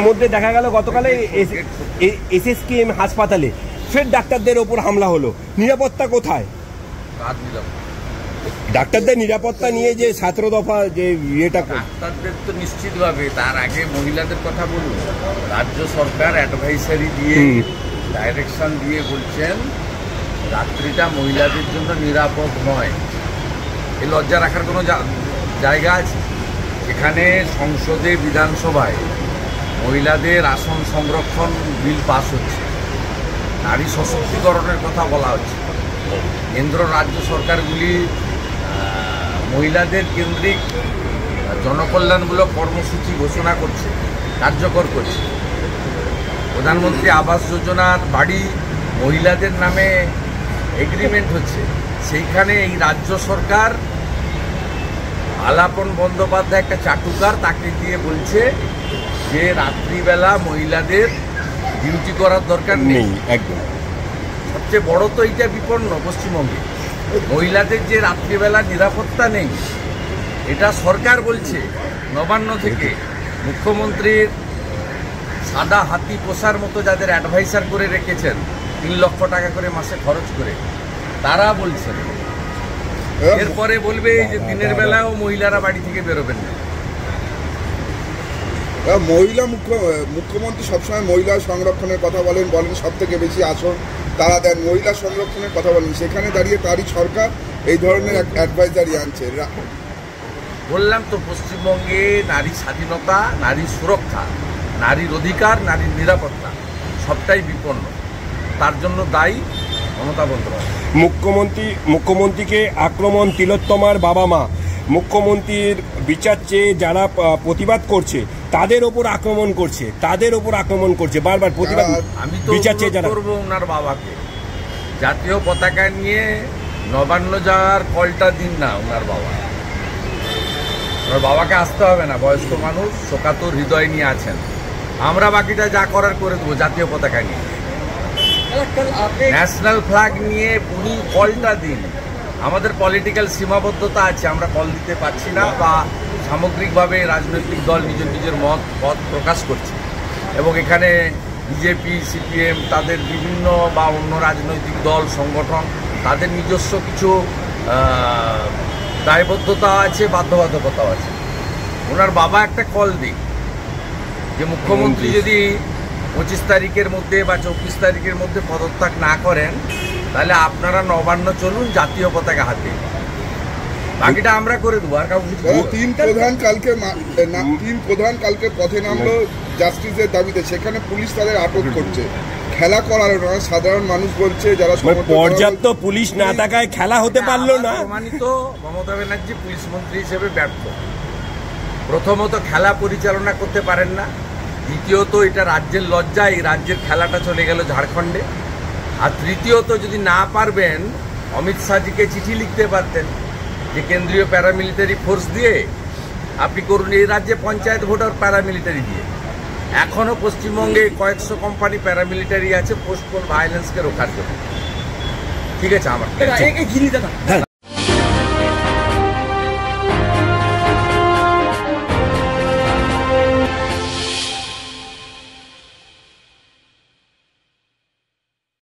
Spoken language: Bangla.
মধ্যে দেখা গেল গতকালে এসএসকেএম হাসপাতালে ফের ডাক্তারদের ওপর হামলা হলো। নিরাপত্তা কোথায়? ডাক্তারদের নিরাপত্তা নিয়ে যে 17 দফা যে ইয়েটা, ডাক্তারদের তো নিশ্চিতভাবে, তার আগে মহিলাদের কথা বলুন। রাজ্য সরকার অ্যাডভাইসারি দিয়ে ডাইরেকশন দিয়ে বলছেন রাত্রিটা মহিলাদের জন্য নিরাপদ নয়। এই লজ্জা রাখার কোনো জায়গা আছে? এখানে সংসদে, বিধানসভায় মহিলাদের আসন সংরক্ষণ বিল পাস হচ্ছে, নারী সশক্তিকরণের কথা বলা হচ্ছে। কেন্দ্র রাজ্য সরকারগুলি মহিলাদের কেন্দ্রিক জনকল্যাণমূলক কর্মসূচি ঘোষণা করছে, কার্যকর করছে। প্রধানমন্ত্রী আবাস যোজনার বাড়ি মহিলাদের নামে এগ্রিমেন্ট হচ্ছে, সেইখানে এই রাজ্য সরকার আলাপন বন্দ্যোপাধ্যায় একটা চাটুকার, তাকে দিয়ে বলছে যে রাত্রিবেলা মহিলাদের ডিউটি করার দরকার নেই। একদম সবচেয়ে বড় তো এইটা বিপন্ন পশ্চিমবঙ্গে, মহিলাদের যে রাত্রিবেলা নিরাপত্তা নেই, এটা সরকার বলছে। নবান্ন থেকে মুখ্যমন্ত্রীর সাদা হাতি পোষার মতো যাদের অ্যাডভাইসার করে রেখেছেন 3 লক্ষ টাকা করে মাসে খরচ করে, তারা বলছেন। এরপরে বলবে যে দিনের বেলাও মহিলারা বাড়ি থেকে বেরোবেন না। মুখ্যমন্ত্রী সবসময় মহিলা সংরক্ষণের কথা বলেন, সব থেকে বেশি আসন তারা দেন, মহিলা সংরক্ষণের কথা বলেন। সেখানে দাঁড়িয়ে তারই সরকার এই ধরনের অ্যাডভাইজারি আনছে। বললাম তো, পশ্চিমবঙ্গে নারী স্বাধীনতা, নারী সুরক্ষা, নারীর অধিকার, নারীর নিরাপত্তা সবটাই বিপন্ন। তার জন্য দায়ী মমতা বন্দ্যোপাধ্যায়। মুখ্যমন্ত্রীকে আক্রমণ তিলোত্তমার বাবা মা। মুখ্যমন্ত্রীর বিচার চেয়ে যারা প্রতিবাদ করছে তাদের ওপর আক্রমণ করছে, বারবার প্রতিবাদ। আমি তো করবো ওনার বাবাকে, জাতীয় পতাকা নিয়ে নবান্ন যাওয়ার কলটা দিন না ওনার বাবাকে আসতে হবে না। বয়স্ক মানুষ, শোকাতুর হৃদয় নিয়ে আছেন। আমরা বাকিটা যা করার করে দেবো। জাতীয় পতাকা নিয়ে, ন্যাশনাল ফ্ল্যাগ নিয়ে উনি কলটা দিন। আমাদের পলিটিক্যাল সীমাবদ্ধতা আছে, আমরা কল দিতে পারছি না, বা সামগ্রিকভাবে রাজনৈতিক দল নিজের মত প্রকাশ করছে। এবং এখানে বিজেপি, সিপিএম, তাদের বিভিন্ন বা অন্য রাজনৈতিক দল, সংগঠন, তাদের নিজস্ব কিছু দায়বদ্ধতা আছে, বাধ্যবাধকতাও আছে। ওনার বাবা একটা কল দিক যে মুখ্যমন্ত্রী যদি 25 তারিখের মধ্যে বা 24 তারিখের মধ্যে পদত্যাগ না করেন, তাহলে আপনারা নবান্ন চলুন জাতীয় পতাকা হাতে, বাকিটা আমরা করে দেবো। আর তিন প্রধান কালকে পথে নামলো জাস্টিসের দাবিতে, সেখানে পুলিশ তাদের আটক করছে। খেলা করার নয়, সাধারণ মানুষ বলছে যারা পর্যাপ্ত পুলিশ না থাকায় খেলা হতে পারলো না। প্রমাণিত মমতা ব্যানার্জি পুলিশ মন্ত্রী হিসেবে ব্যর্থ। প্রথমত খেলা পরিচালনা করতে পারেন না, দ্বিতীয়ত এটা রাজ্যের লজ্জা, এই রাজ্যের খেলাটা চলে গেল ঝাড়খণ্ডে। আর তৃতীয়ত যদি না পারবেন, অমিত শাহজিকে চিঠি লিখতে পারতেন যে কেন্দ্রীয় প্যারামিলিটারি ফোর্স দিয়ে আপনি করুন। এই রাজ্যে পঞ্চায়েত ভোটার প্যারামিলিটারি দিয়ে, এখনও পশ্চিমবঙ্গে কয়েকশো কোম্পানি প্যারামিলিটারি আছে পোস্ট পোল ভায়োলেন্সকে রোখার জন্য। ঠিক আছে আমার